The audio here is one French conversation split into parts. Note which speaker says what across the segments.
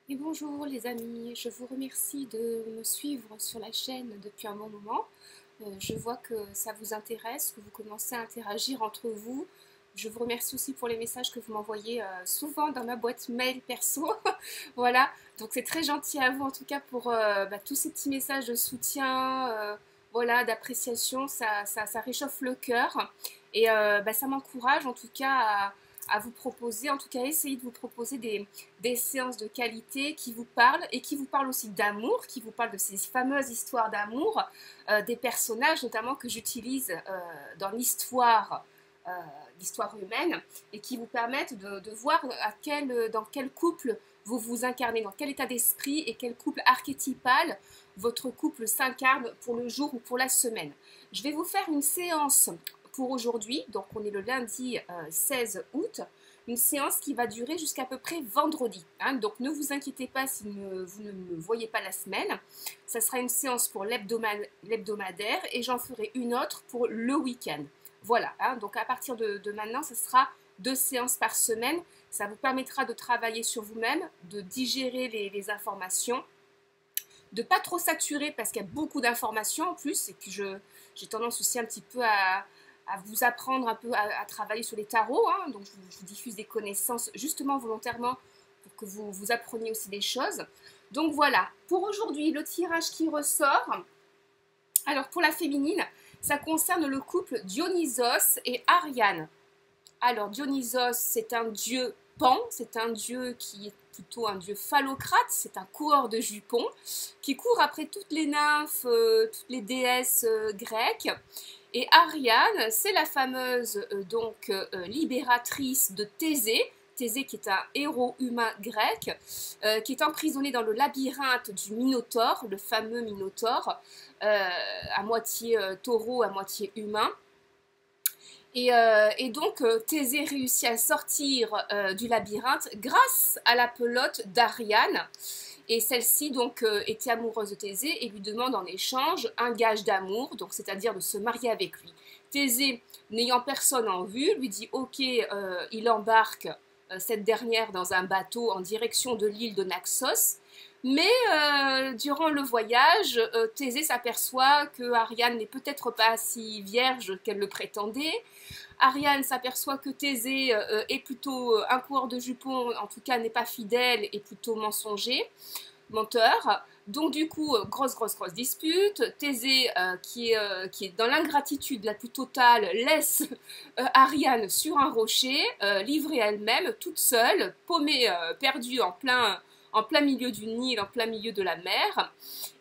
Speaker 1: Et bonjour les amis, je vous remercie de me suivre sur la chaîne depuis un bon moment. Je vois que ça vous intéresse, que vous commencez à interagir entre vous. Je vous remercie aussi pour les messages que vous m'envoyez souvent dans ma boîte mail perso. Voilà, donc c'est très gentil à vous en tout cas pour tous ces petits messages de soutien, voilà, d'appréciation. Ça réchauffe le cœur et ça m'encourage en tout cas à vous proposer, en tout cas essayer de vous proposer des séances de qualité qui vous parlent et qui vous parlent aussi d'amour, qui vous parlent de ces fameuses histoires d'amour, des personnages notamment que j'utilise dans euh, l'histoire humaine et qui vous permettent de voir dans quel couple vous vous incarnez, dans quel état d'esprit et quel couple archétypal votre couple s'incarne pour le jour ou pour la semaine. Je vais vous faire une séance pour aujourd'hui, donc on est le lundi 16 août, une séance qui va durer jusqu'à peu près vendredi. Hein. Donc ne vous inquiétez pas si vous ne me voyez pas la semaine. Ça sera une séance pour l'hebdomadaire et j'en ferai une autre pour le week-end. Voilà, hein. Donc à partir de maintenant, ce sera 2 séances par semaine. Ça vous permettra de travailler sur vous-même, de digérer les informations, de pas trop saturer parce qu'il y a beaucoup d'informations en plus et puis j'ai tendance aussi un petit peu à vous apprendre un peu à travailler sur les tarots, hein. Donc je vous diffuse des connaissances justement volontairement pour que vous appreniez aussi des choses. Donc voilà, pour aujourd'hui, le tirage qui ressort, alors pour la féminine, ça concerne le couple Dionysos et Ariane. Alors Dionysos, c'est un dieu pan, c'est un dieu qui est plutôt un dieu phallocrate, c'est un coureur de jupons qui court après toutes les nymphes, toutes les déesses grecques. Et Ariane, c'est la fameuse libératrice de Thésée. Thésée qui est un héros humain grec, qui est emprisonné dans le labyrinthe du Minotaure, le fameux Minotaure, à moitié taureau, à moitié humain. Et donc, Thésée réussit à sortir du labyrinthe grâce à la pelote d'Ariane. Et celle-ci donc était amoureuse de Thésée et lui demande en échange un gage d'amour, donc c'est-à-dire de se marier avec lui. Thésée, n'ayant personne en vue, lui dit ok, il embarque cette dernière dans un bateau en direction de l'île de Naxos. Mais durant le voyage, Thésée s'aperçoit que Ariane n'est peut-être pas si vierge qu'elle le prétendait. Ariane s'aperçoit que Thésée est plutôt un coureur de jupons, en tout cas n'est pas fidèle et plutôt menteur. Donc du coup, grosse dispute. Thésée, qui est dans l'ingratitude la plus totale, laisse Ariane sur un rocher, livrée à elle-même, toute seule, paumée, perdue en plein milieu du Nil, en plein milieu de la mer.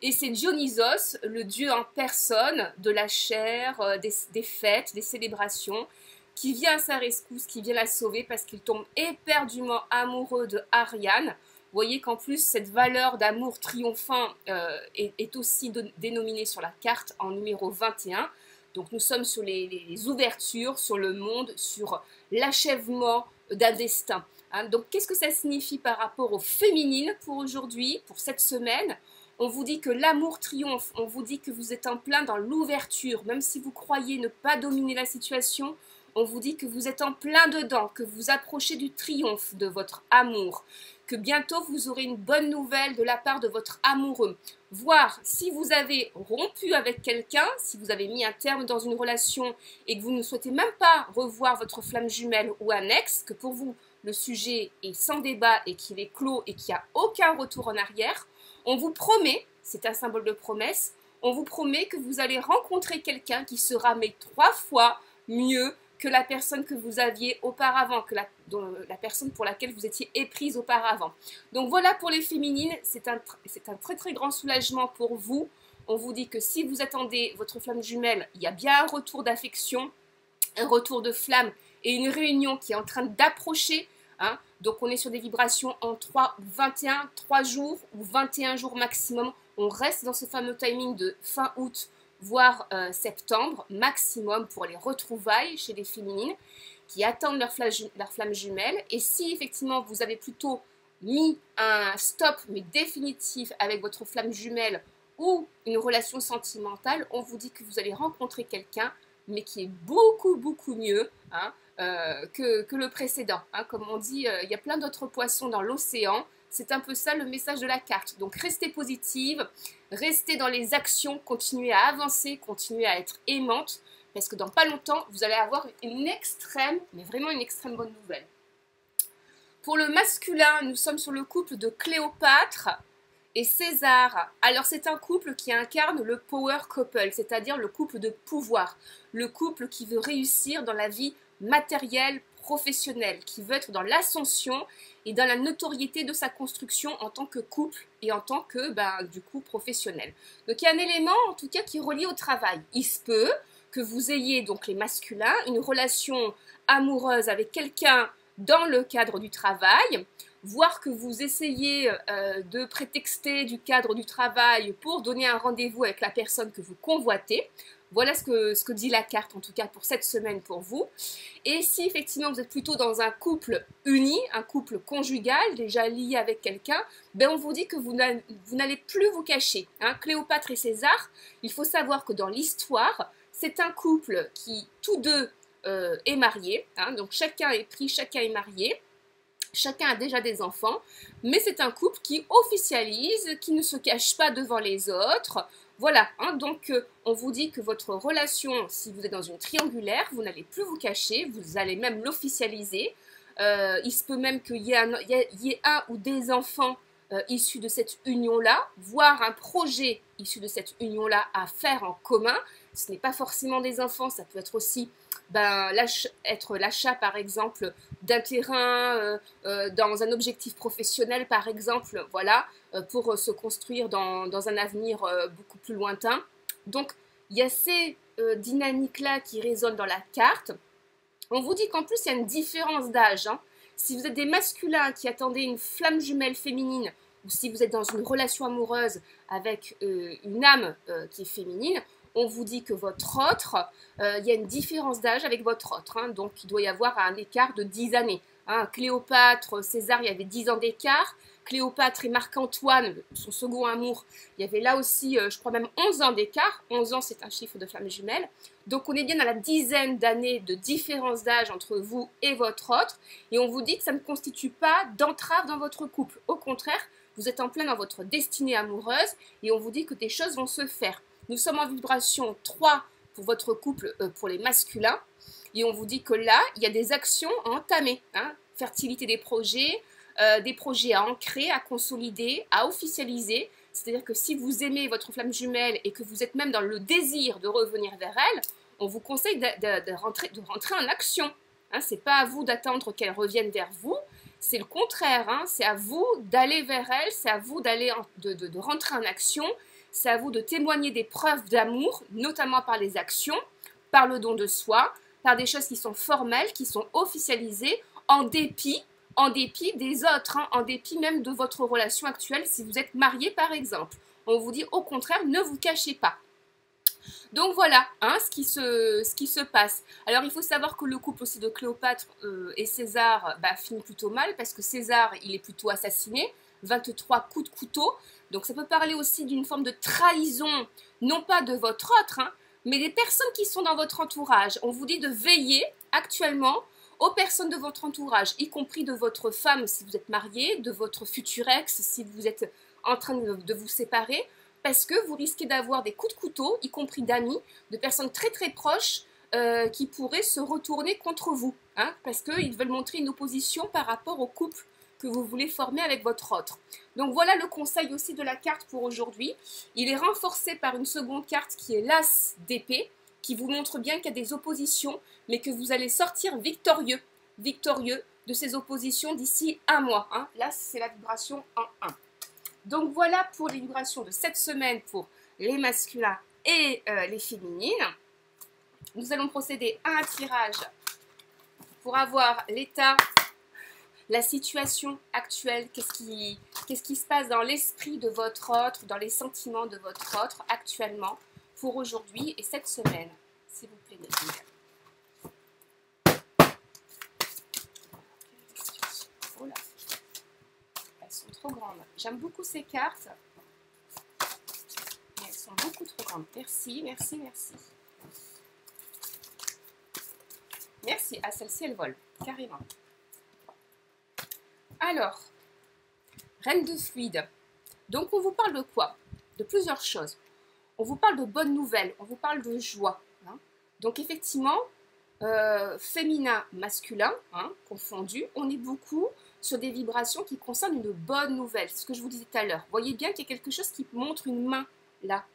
Speaker 1: Et c'est Dionysos, le dieu en personne de la chair, des fêtes, des célébrations, qui vient à sa rescousse, qui vient la sauver parce qu'il tombe éperdument amoureux de Ariane. Vous voyez qu'en plus, cette valeur d'amour triomphant est aussi dénominée sur la carte en numéro 21. Donc nous sommes sur les ouvertures, sur le monde, sur l'achèvement d'un destin. Hein. Donc qu'est-ce que ça signifie par rapport aux féminines pour aujourd'hui, pour cette semaine? On vous dit que l'amour triomphe, on vous dit que vous êtes en plein dans l'ouverture, même si vous croyez ne pas dominer la situation, on vous dit que vous êtes en plein dedans, que vous approchez du triomphe de votre amour, que bientôt vous aurez une bonne nouvelle de la part de votre amoureux. Voir si vous avez rompu avec quelqu'un, si vous avez mis un terme dans une relation et que vous ne souhaitez même pas revoir votre flamme jumelle ou un ex, que pour vous le sujet est sans débat et qu'il est clos et qu'il n'y a aucun retour en arrière, on vous promet, c'est un symbole de promesse, on vous promet que vous allez rencontrer quelqu'un qui sera mais 3 fois mieux que la personne que vous aviez auparavant, que la personne pour laquelle vous étiez éprise auparavant. Donc voilà pour les féminines, c'est un très grand soulagement pour vous. On vous dit que si vous attendez votre flamme jumelle, il y a bien un retour d'affection, un retour de flamme et une réunion qui est en train d'approcher. Hein. Donc on est sur des vibrations en 3 jours ou 21 jours maximum. On reste dans ce fameux timing de fin août voire septembre maximum pour les retrouvailles chez les féminines qui attendent leur flamme jumelle. Et si effectivement vous avez plutôt mis un stop mais définitif avec votre flamme jumelle ou une relation sentimentale, on vous dit que vous allez rencontrer quelqu'un mais qui est beaucoup mieux, hein, que le précédent. Hein. Comme on dit, il y a plein d'autres poissons dans l'océan. C'est un peu ça le message de la carte. Donc restez positive, restez dans les actions, continuez à avancer, continuez à être aimante, parce que dans pas longtemps, vous allez avoir une extrême, mais vraiment une extrême bonne nouvelle. Pour le masculin, nous sommes sur le couple de Cléopâtre et César. Alors c'est un couple qui incarne le power couple, c'est-à-dire le couple de pouvoir, le couple qui veut réussir dans la vie matérielle, professionnelle, qui veut être dans l'ascension et dans la notoriété de sa construction en tant que couple et en tant que, du coup, professionnel. Donc il y a un élément, en tout cas, qui est relié au travail. Il se peut que vous ayez, donc les masculins, une relation amoureuse avec quelqu'un dans le cadre du travail, voire que vous essayez de prétexter du cadre du travail pour donner un rendez-vous avec la personne que vous convoitez. Voilà ce que dit la carte, en tout cas pour cette semaine pour vous. Et si effectivement vous êtes plutôt dans un couple uni, un couple conjugal, déjà lié avec quelqu'un, on vous dit que vous n'allez plus vous cacher. Hein. Cléopâtre et César, il faut savoir que dans l'histoire, c'est un couple qui, tous deux, est marié. Hein. Donc chacun est pris, chacun est marié. Chacun a déjà des enfants, mais c'est un couple qui officialise, qui ne se cache pas devant les autres. Voilà, hein, donc on vous dit que votre relation, si vous êtes dans une triangulaire, vous n'allez plus vous cacher, vous allez même l'officialiser. Il se peut même qu'il y ait un ou des enfants issus de cette union-là, voire un projet issu de cette union-là à faire en commun. Ce n'est pas forcément des enfants, ça peut être aussi l'achat par exemple d'un terrain dans un objectif professionnel par exemple, voilà, pour se construire dans un avenir beaucoup plus lointain. Donc il y a ces dynamiques-là qui résonnent dans la carte. On vous dit qu'en plus il y a une différence d'âge. Hein. Si vous êtes des masculins qui attendaient une flamme jumelle féminine, ou si vous êtes dans une relation amoureuse avec une âme qui est féminine, on vous dit que votre autre, il y a une différence d'âge avec votre autre. Hein, donc, il doit y avoir un écart de 10 années. Hein, Cléopâtre, César, il y avait 10 ans d'écart. Cléopâtre et Marc-Antoine, son second amour, il y avait là aussi, je crois même 11 ans d'écart. 11 ans, c'est un chiffre de flamme jumelle. Donc, on est bien dans la dizaine d'années de différence d'âge entre vous et votre autre. Et on vous dit que ça ne constitue pas d'entrave dans votre couple. Au contraire, vous êtes en plein dans votre destinée amoureuse et on vous dit que des choses vont se faire. Nous sommes en vibration 3 pour votre couple, pour les masculins. Et on vous dit que là, il y a des actions à entamer. Hein, fertilité des projets à ancrer, à consolider, à officialiser. C'est-à-dire que si vous aimez votre flamme jumelle et que vous êtes même dans le désir de revenir vers elle, on vous conseille de rentrer en action. Hein, ce n'est pas à vous d'attendre qu'elle revienne vers vous. C'est le contraire. Hein, c'est à vous d'aller vers elle. C'est à vous de rentrer en action. C'est à vous de témoigner des preuves d'amour, notamment par les actions, par le don de soi, par des choses qui sont formelles, qui sont officialisées, en dépit des autres, hein, en dépit même de votre relation actuelle, si vous êtes marié par exemple. On vous dit au contraire, ne vous cachez pas. Donc voilà hein, ce qui se passe. Alors il faut savoir que le couple aussi de Cléopâtre et César finit plutôt mal, parce que César, il est plutôt assassiné, 23 coups de couteau. Donc ça peut parler aussi d'une forme de trahison, non pas de votre autre, hein, mais des personnes qui sont dans votre entourage. On vous dit de veiller actuellement aux personnes de votre entourage, y compris de votre femme si vous êtes marié, de votre futur ex si vous êtes en train de vous séparer, parce que vous risquez d'avoir des coups de couteau, y compris d'amis, de personnes très très proches qui pourraient se retourner contre vous, hein, parce qu'ils veulent montrer une opposition par rapport au couple que vous voulez former avec votre autre. Donc voilà le conseil aussi de la carte pour aujourd'hui. Il est renforcé par une seconde carte qui est l'As d'épée, qui vous montre bien qu'il y a des oppositions, mais que vous allez sortir victorieux de ces oppositions d'ici un mois. Hein. Là, c'est la vibration en 1. Donc voilà pour les vibrations de cette semaine pour les masculins et les féminines. Nous allons procéder à un tirage pour avoir l'état, la situation actuelle, qu'est-ce qui se passe dans l'esprit de votre autre, dans les sentiments de votre autre actuellement pour aujourd'hui et cette semaine, s'il vous plaît. Oh là, elles sont trop grandes. J'aime beaucoup ces cartes, mais elles sont beaucoup trop grandes. Merci, merci, merci. Merci. Ah, celle-ci, elle vole, carrément. Alors, Reine de fluide. Donc on vous parle de quoi? De plusieurs choses. On vous parle de bonnes nouvelles, on vous parle de joie. Hein. Donc effectivement, féminin, masculin, hein, confondu, on est beaucoup sur des vibrations qui concernent une bonne nouvelle. C'est ce que je vous disais tout à l'heure. Voyez bien qu'il y a quelque chose qui montre une main là,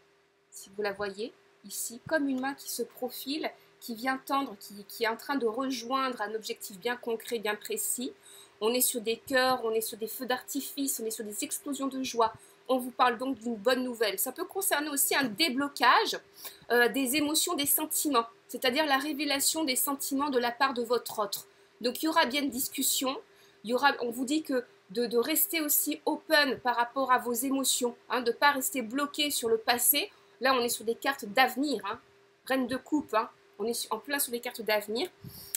Speaker 1: si vous la voyez ici, comme une main qui se profile, qui vient tendre, qui est en train de rejoindre un objectif bien concret, bien précis. On est sur des cœurs, on est sur des feux d'artifice, on est sur des explosions de joie. On vous parle donc d'une bonne nouvelle. Ça peut concerner aussi un déblocage des émotions, des sentiments, c'est-à-dire la révélation des sentiments de la part de votre autre. Donc il y aura bien une discussion, on vous dit que de rester aussi open par rapport à vos émotions, hein, de ne pas rester bloqué sur le passé. Là, on est sur des cartes d'avenir, hein, reine de coupe, hein, on est en plein sur des cartes d'avenir.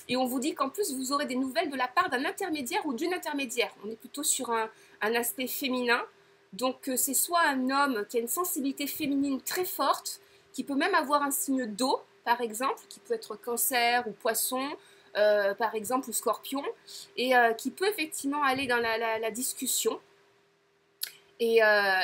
Speaker 1: Et on vous dit qu'en plus, vous aurez des nouvelles de la part d'un intermédiaire ou d'une intermédiaire. On est plutôt sur un aspect féminin. Donc, c'est soit un homme qui a une sensibilité féminine très forte, qui peut même avoir un signe d'eau, par exemple, qui peut être cancer ou poisson, par exemple, ou scorpion, et qui peut effectivement aller dans la discussion et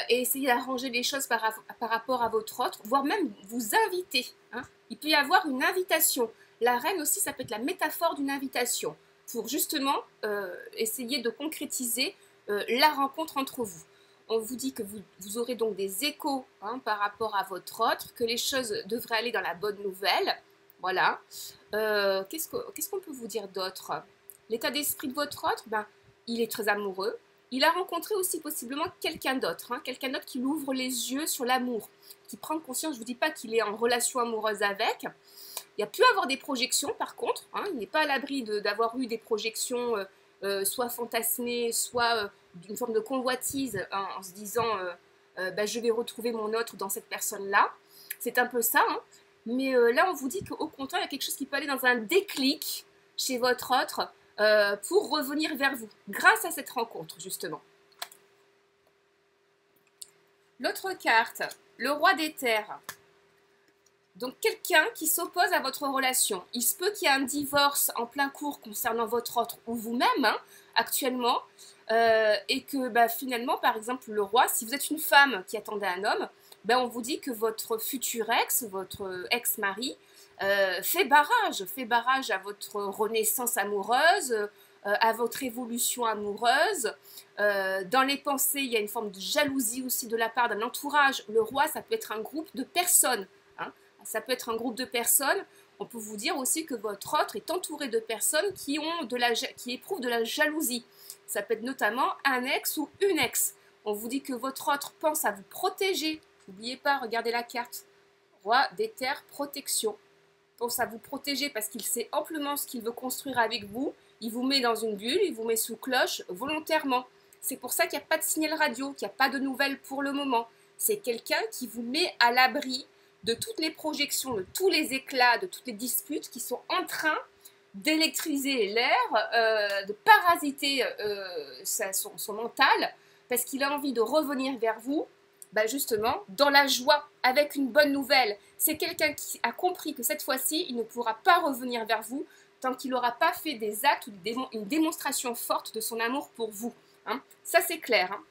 Speaker 1: essayer d'arranger les choses par rapport à votre autre, voire même vous inviter. Hein. Il peut y avoir une invitation. La reine aussi, ça peut être la métaphore d'une invitation pour justement essayer de concrétiser la rencontre entre vous. On vous dit que vous aurez donc des échos hein, par rapport à votre autre, que les choses devraient aller dans la bonne nouvelle. Voilà. Qu'est-ce qu'on peut vous dire d'autre? L'état d'esprit de votre autre, ben, il est très amoureux. Il a rencontré aussi possiblement quelqu'un d'autre, hein, quelqu'un d'autre qui lui ouvre les yeux sur l'amour, qui prend conscience, je ne vous dis pas qu'il est en relation amoureuse avec. Il y a pu avoir des projections par contre, hein, il n'est pas à l'abri d'avoir eu des projections soit fantasmées, soit d'une forme de convoitise en se disant bah, je vais retrouver mon autre dans cette personne-là. C'est un peu ça, hein. Mais là on vous dit qu'au contraire il y a quelque chose qui peut aller dans un déclic chez votre autre pour revenir vers vous, grâce à cette rencontre justement. L'autre carte, le roi des terres. Donc quelqu'un qui s'oppose à votre relation. Il se peut qu'il y ait un divorce en plein cours concernant votre autre ou vous-même hein, actuellement et que bah, finalement par exemple le roi, si vous êtes une femme qui attendait un homme, bah, on vous dit que votre futur ex, votre ex-mari fait barrage à votre renaissance amoureuse, à votre évolution amoureuse. Dans les pensées, il y a une forme de jalousie aussi de la part d'un entourage. Le roi, ça peut être un groupe de personnes. Hein. Ça peut être un groupe de personnes. On peut vous dire aussi que votre autre est entouré de personnes qui éprouvent de la jalousie. Ça peut être notamment un ex ou une ex. On vous dit que votre autre pense à vous protéger. N'oubliez pas, regardez la carte. Roi des terres, protection. Pense à vous protéger parce qu'il sait amplement ce qu'il veut construire avec vous. Il vous met dans une bulle, il vous met sous cloche volontairement. C'est pour ça qu'il n'y a pas de signal radio, qu'il n'y a pas de nouvelles pour le moment. C'est quelqu'un qui vous met à l'abri de toutes les projections, de tous les éclats, de toutes les disputes qui sont en train d'électriser l'air, de parasiter son mental, parce qu'il a envie de revenir vers vous, bah justement, dans la joie, avec une bonne nouvelle. C'est quelqu'un qui a compris que cette fois-ci, il ne pourra pas revenir vers vous tant qu'il n'aura pas fait des actes ou une démonstration forte de son amour pour vous. Hein. Ça, c'est clair. Hein.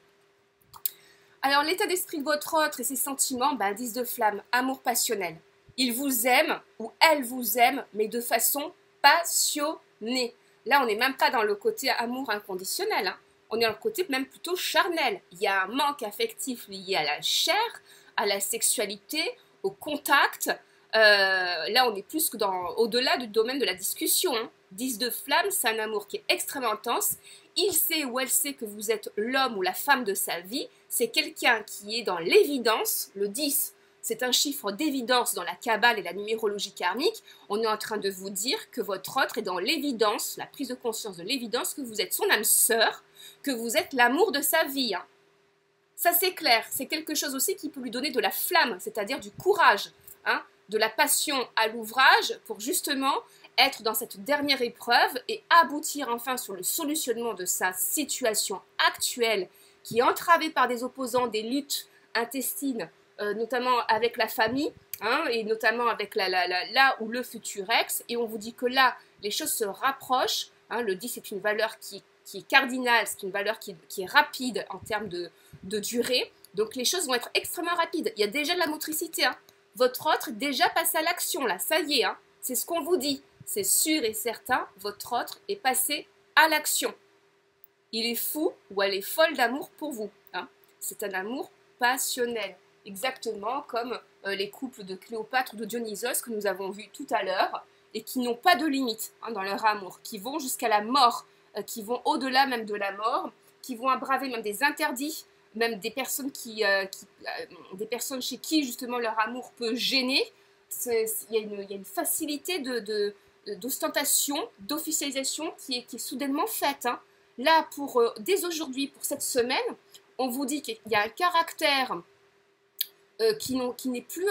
Speaker 1: Alors, l'état d'esprit de votre autre et ses sentiments, ben, 10 de flamme, amour passionnel. Il vous aime ou elle vous aime, mais de façon passionnée. Là, on n'est même pas dans le côté amour inconditionnel. Hein. On est dans le côté même plutôt charnel. Il y a un manque affectif lié à la chair, à la sexualité, au contact. Là, on est plus que au-delà du domaine de la discussion. Hein. 10 de flamme, c'est un amour qui est extrêmement intense. Il sait ou elle sait que vous êtes l'homme ou la femme de sa vie. C'est quelqu'un qui est dans l'évidence. Le 10, c'est un chiffre d'évidence dans la Kabbale et la numérologie karmique. On est en train de vous dire que votre autre est dans l'évidence, la prise de conscience de l'évidence, que vous êtes son âme sœur, que vous êtes l'amour de sa vie. Hein. Ça, c'est clair. C'est quelque chose aussi qui peut lui donner de la flamme, c'est-à-dire du courage, hein, de la passion à l'ouvrage pour justement être dans cette dernière épreuve et aboutir enfin sur le solutionnement de sa situation actuelle qui est entravée par des opposants, des luttes intestines, notamment avec la famille, hein, et notamment avec là ou le futur ex. Et on vous dit que là, les choses se rapprochent. Hein, le 10 est une valeur qui qui est cardinal, c'est une valeur qui est rapide en termes de durée. Donc les choses vont être extrêmement rapides. Il y a déjà de la motricité. Hein. Votre autre est déjà passé à l'action, là, ça y est. Hein. C'est ce qu'on vous dit. C'est sûr et certain, votre autre est passé à l'action. Il est fou ou elle est folle d'amour pour vous. Hein. C'est un amour passionnel. Exactement comme les couples de Cléopâtre ou de Dionysos que nous avons vus tout à l'heure et qui n'ont pas de limite hein, dans leur amour, qui vont jusqu'à la mort, qui vont au-delà même de la mort, qui vont braver même des interdits, même des personnes, des personnes chez qui justement leur amour peut gêner. Il y a une facilité d'ostentation, d'officialisation qui est soudainement faite. Hein. Là, dès aujourd'hui, pour cette semaine, on vous dit qu'il y a un caractère qui n'est plus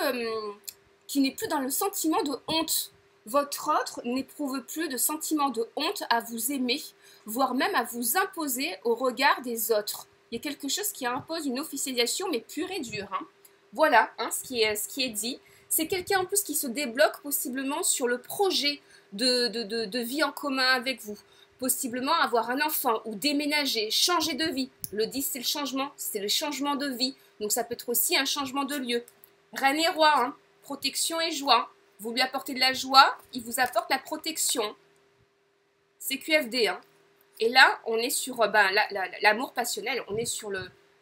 Speaker 1: dans le sentiment de honte. Votre autre n'éprouve plus de sentiment de honte à vous aimer, voire même à vous imposer au regard des autres. Il y a quelque chose qui impose une officialisation, mais pure et dure. Hein. Voilà hein, ce qui est dit. C'est quelqu'un en plus qui se débloque possiblement sur le projet de vie en commun avec vous. Possiblement avoir un enfant ou déménager, changer de vie. Le 10, c'est le changement de vie. Donc ça peut être aussi un changement de lieu. Reine et roi, hein, protection et joie. Vous lui apportez de la joie, il vous apporte la protection. C'est QFD. Hein. Et là, on est sur l'amour passionnel, on est sur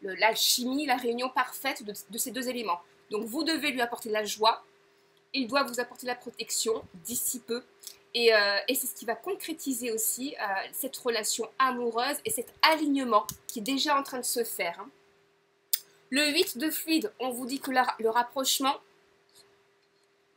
Speaker 1: l'alchimie, la réunion parfaite de ces deux éléments. Donc vous devez lui apporter de la joie, il doit vous apporter la protection d'ici peu. Et c'est ce qui va concrétiser aussi cette relation amoureuse et cet alignement qui est déjà en train de se faire. Hein. Le 8 de fluide, on vous dit que le rapprochement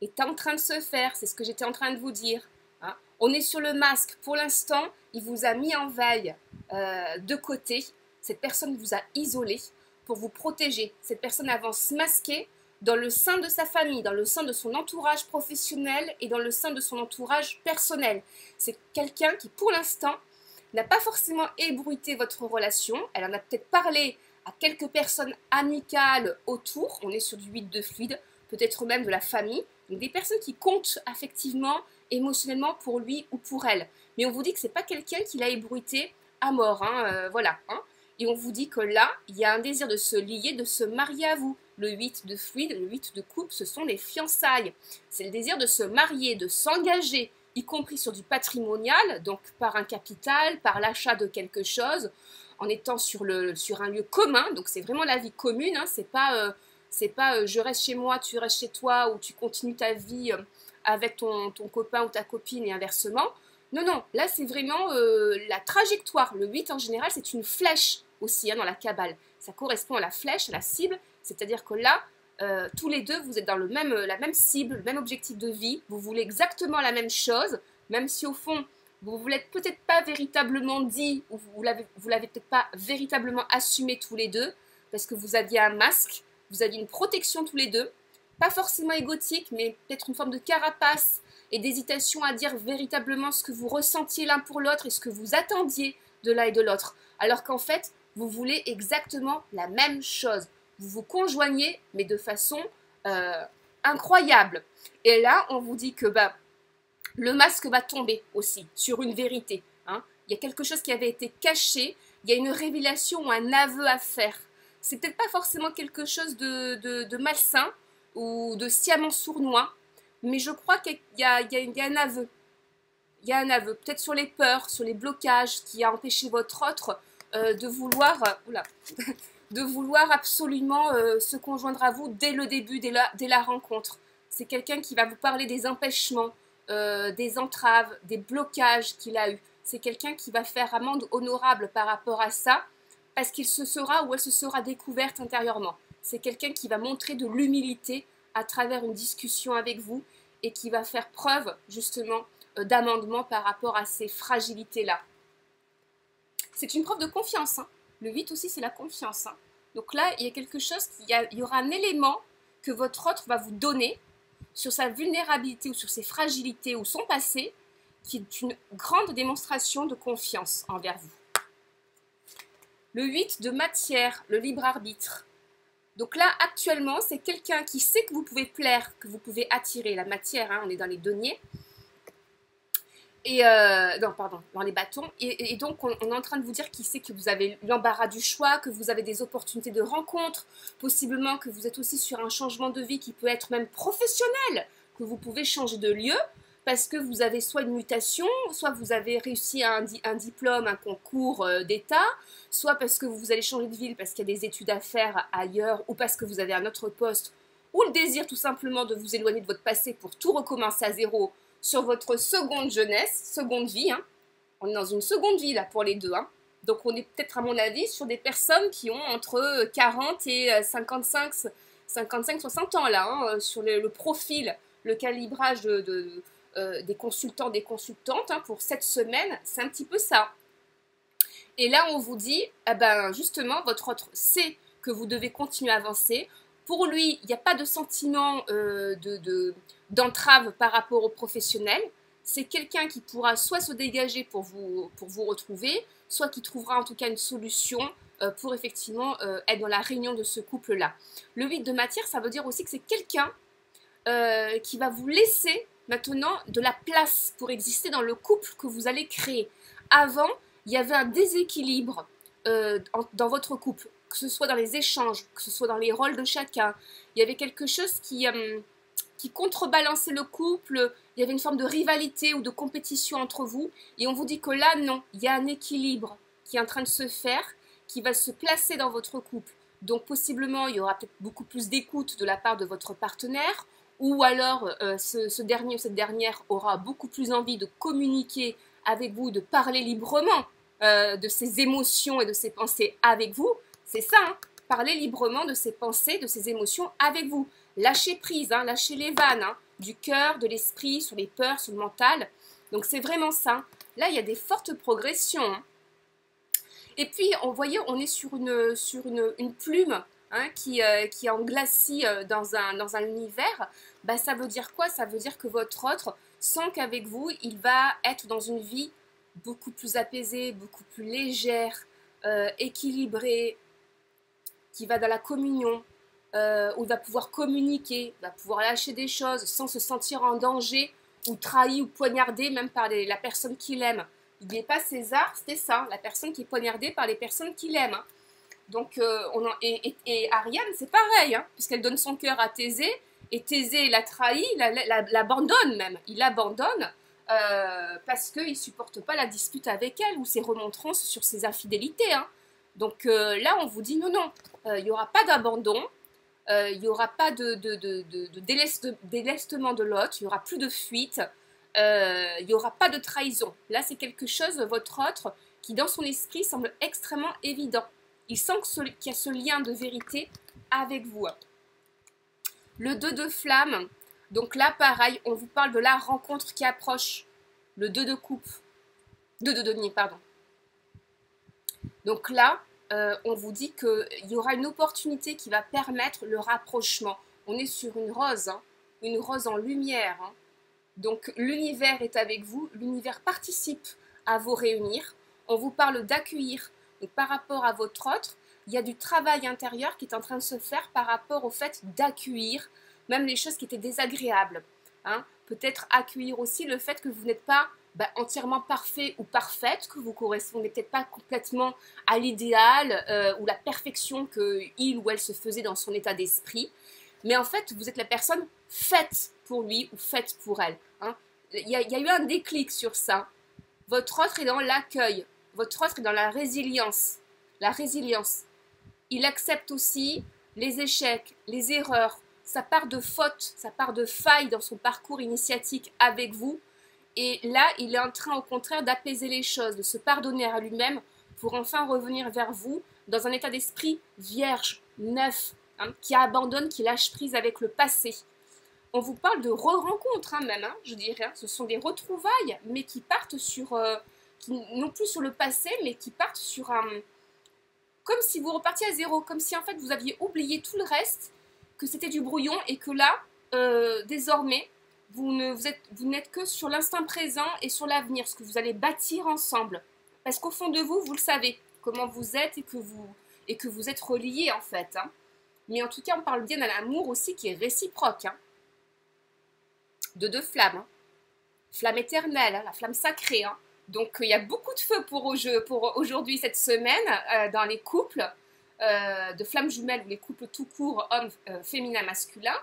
Speaker 1: est en train de se faire, c'est ce que j'étais en train de vous dire. Hein. On est sur le masque, pour l'instant, il vous a mis en veille de côté, cette personne vous a isolé pour vous protéger. Cette personne avance masquée dans le sein de sa famille, dans le sein de son entourage professionnel et dans le sein de son entourage personnel. C'est quelqu'un qui, pour l'instant, n'a pas forcément ébruité votre relation. Elle en a peut-être parlé à quelques personnes amicales autour. On est sur du 8 de fluide, peut-être même de la famille. Donc des personnes qui comptent affectivement, émotionnellement pour lui ou pour elle. Mais on vous dit que ce n'est pas quelqu'un qui l'a ébruité à mort. Hein, voilà. Hein. Et on vous dit que là, il y a un désir de se lier, de se marier à vous. Le 8 de fluide, le 8 de coupe, ce sont les fiançailles. C'est le désir de se marier, de s'engager, y compris sur du patrimonial, donc par un capital, par l'achat de quelque chose, en étant sur un lieu commun. Donc c'est vraiment la vie commune. Hein, c'est pas je reste chez moi, tu restes chez toi, ou tu continues ta vie avec ton copain ou ta copine et inversement. Non, non, là c'est vraiment la trajectoire. Le 8 en général, c'est une flèche aussi hein, dans la Kabbale. Ça correspond à la flèche, à la cible. C'est-à-dire que là, tous les deux, vous êtes dans la même cible, le même objectif de vie. Vous voulez exactement la même chose, même si au fond, vous ne l'avez peut-être pas véritablement dit, ou vous l'avez peut-être pas véritablement assumé tous les deux, parce que vous aviez un masque, vous aviez une protection tous les deux. Pas forcément égotique, mais peut-être une forme de carapace et d'hésitation à dire véritablement ce que vous ressentiez l'un pour l'autre et ce que vous attendiez de l'un et de l'autre. Alors qu'en fait, vous voulez exactement la même chose. Vous vous conjoignez, mais de façon incroyable. Et là, on vous dit que le masque va tomber aussi sur une vérité. Hein. Il y a quelque chose qui avait été caché, il y a une révélation ou un aveu à faire. C'est peut-être pas forcément quelque chose de malsain ou de sciemment sournois, mais je crois qu'il y a un aveu. Il y a un aveu, peut-être sur les peurs, sur les blocages qui a empêché votre autre de vouloir absolument se conjoindre à vous dès le début, dès la rencontre. C'est quelqu'un qui va vous parler des empêchements, des entraves, des blocages qu'il a eus. C'est quelqu'un qui va faire amende honorable par rapport à ça, parce qu'il se sera ou elle se sera découverte intérieurement. C'est quelqu'un qui va montrer de l'humilité à travers une discussion avec vous et qui va faire preuve justement d'amendement par rapport à ces fragilités-là. C'est une preuve de confiance. Hein. Le 8 aussi, c'est la confiance. Hein. Donc là, il y a quelque chose, il y aura un élément que votre autre va vous donner sur sa vulnérabilité ou sur ses fragilités ou son passé, qui est une grande démonstration de confiance envers vous. Le 8 de matière, le libre arbitre. Donc là, actuellement, c'est quelqu'un qui sait que vous pouvez plaire, que vous pouvez attirer la matière, hein, on est dans les deniers, Et non, pardon, dans les bâtons. Et donc, on est en train de vous dire qui sait que vous avez l'embarras du choix, que vous avez des opportunités de rencontre, possiblement que vous êtes aussi sur un changement de vie qui peut être même professionnel, que vous pouvez changer de lieu, parce que vous avez soit une mutation, soit vous avez réussi à un diplôme, un concours d'État, soit parce que vous allez changer de ville parce qu'il y a des études à faire ailleurs, ou parce que vous avez un autre poste, ou le désir tout simplement de vous éloigner de votre passé pour tout recommencer à zéro sur votre seconde jeunesse, seconde vie. Hein. On est dans une seconde vie là pour les deux. Hein. Donc on est peut-être à mon avis sur des personnes qui ont entre 40 et 55-60 ans là, hein, sur le profil, le calibrage des consultants, des consultantes hein, pour cette semaine, c'est un petit peu ça. Et là on vous dit, eh ben, justement, votre autre sait que vous devez continuer à avancer. Pour lui, il n'y a pas de sentiment d'entrave par rapport aux professionnels. C'est quelqu'un qui pourra soit se dégager pour vous retrouver, soit qui trouvera en tout cas une solution pour effectivement être dans la réunion de ce couple-là. Le 8 de matière, ça veut dire aussi que c'est quelqu'un qui va vous laisser maintenant de la place pour exister dans le couple que vous allez créer. Avant, il y avait un déséquilibre dans votre couple, que ce soit dans les échanges, que ce soit dans les rôles de chacun. Il y avait quelque chose qui contrebalançait le couple, il y avait une forme de rivalité ou de compétition entre vous, et on vous dit que là, non, il y a un équilibre qui est en train de se faire, qui va se placer dans votre couple. Donc possiblement, il y aura peut-être beaucoup plus d'écoute de la part de votre partenaire, ou alors ce dernier ou cette dernière aura beaucoup plus envie de communiquer avec vous, de parler librement de ses émotions et de ses pensées avec vous. C'est ça, hein, parler librement de ses pensées, de ses émotions avec vous. Lâcher prise, hein, lâcher les vannes, hein, du cœur, de l'esprit, sur les peurs, sur le mental. Donc c'est vraiment ça. Là, il y a des fortes progressions. Hein. Et puis, on est sur une plume hein, qui est en glacis dans un univers. Bah, ça veut dire quoi? Ça veut dire que votre autre sent qu'avec vous, il va être dans une vie beaucoup plus apaisée, beaucoup plus légère, équilibrée, qui va dans la communion, où il va pouvoir communiquer, va pouvoir lâcher des choses sans se sentir en danger ou trahi ou poignardé même par la personne qu'il aime. N'oubliez pas César, c'était ça, la personne qui est poignardée par les personnes qu'il aime. Hein. Donc, et Ariane, c'est pareil, hein, puisqu'elle donne son cœur à Thésée, et Thésée l'a trahi, l'abandonne même. Il l'abandonne parce qu'il ne supporte pas la dispute avec elle ou ses remontrances sur ses infidélités. Hein. Donc là, on vous dit non, non, il n'y aura pas d'abandon, il n'y aura pas de délestement de l'autre, il n'y aura plus de fuite, il n'y aura pas de trahison. Là, c'est quelque chose, votre autre, qui dans son esprit semble extrêmement évident. Il sent qu'il y a ce lien de vérité avec vous. Le 2 de flamme, donc là, pareil, on vous parle de la rencontre qui approche. Le 2 de coupe, 2 de denier, pardon. Donc là, on vous dit qu'il y aura une opportunité qui va permettre le rapprochement. On est sur une rose en lumière. Hein. Donc l'univers est avec vous, l'univers participe à vous réunir. On vous parle d'accueillir. Donc par rapport à votre autre, il y a du travail intérieur qui est en train de se faire par rapport au fait d'accueillir même les choses qui étaient désagréables. Hein. Peut-être accueillir aussi le fait que vous n'êtes pas entièrement parfait ou parfaite, que vous ne correspondez peut-être pas complètement à l'idéal ou la perfection qu'il ou elle se faisait dans son état d'esprit. Mais en fait, vous êtes la personne faite pour lui ou faite pour elle. Hein. Il y a eu un déclic sur ça. Votre autre est dans l'accueil. Votre autre est dans la résilience. La résilience. Il accepte aussi les échecs, les erreurs, sa part de faute, sa part de faille dans son parcours initiatique avec vous. Et là, il est en train, au contraire, d'apaiser les choses, de se pardonner à lui-même pour enfin revenir vers vous dans un état d'esprit vierge, neuf, hein, qui abandonne, qui lâche prise avec le passé. On vous parle de re-rencontres, hein, même, hein, je dirais. Hein. Ce sont des retrouvailles, mais qui partent sur... non plus sur le passé, mais qui partent sur un... comme si vous repartiez à zéro, comme si en fait vous aviez oublié tout le reste, que c'était du brouillon et que là, désormais, vous n'êtes que sur l'instant présent et sur l'avenir, ce que vous allez bâtir ensemble. Parce qu'au fond de vous, vous le savez, comment vous êtes et que vous êtes reliés en fait. Hein. Mais en tout cas, on parle bien d'un amour aussi qui est réciproque. Hein. De deux flammes. Hein. flamme éternelle, hein, la flamme sacrée. Hein. Donc il y a beaucoup de feu pour aujourd'hui, cette semaine, dans les couples de flammes jumelles ou les couples tout court, hommes, féminin, masculin.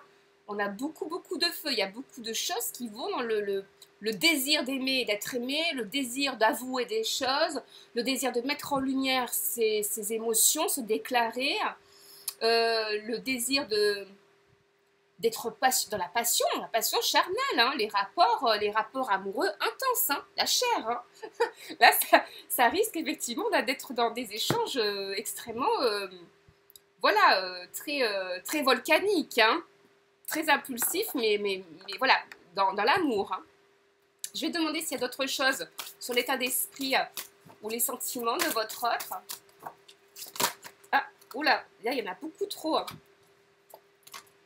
Speaker 1: On a beaucoup de feu, il y a beaucoup de choses qui vont dans le désir d'aimer et d'être aimé, le désir d'avouer des choses, le désir de mettre en lumière ses émotions, se déclarer, le désir d'être dans la passion charnelle, hein, les rapports amoureux intenses, hein, la chair. Hein. Là, ça risque effectivement d'être dans des échanges extrêmement, voilà, très volcaniques, hein, très impulsifs, mais voilà, dans l'amour. Hein. Je vais demander s'il y a d'autres choses sur l'état d'esprit ou les sentiments de votre autre. Ah, oula, là, il y en a beaucoup trop. Hein.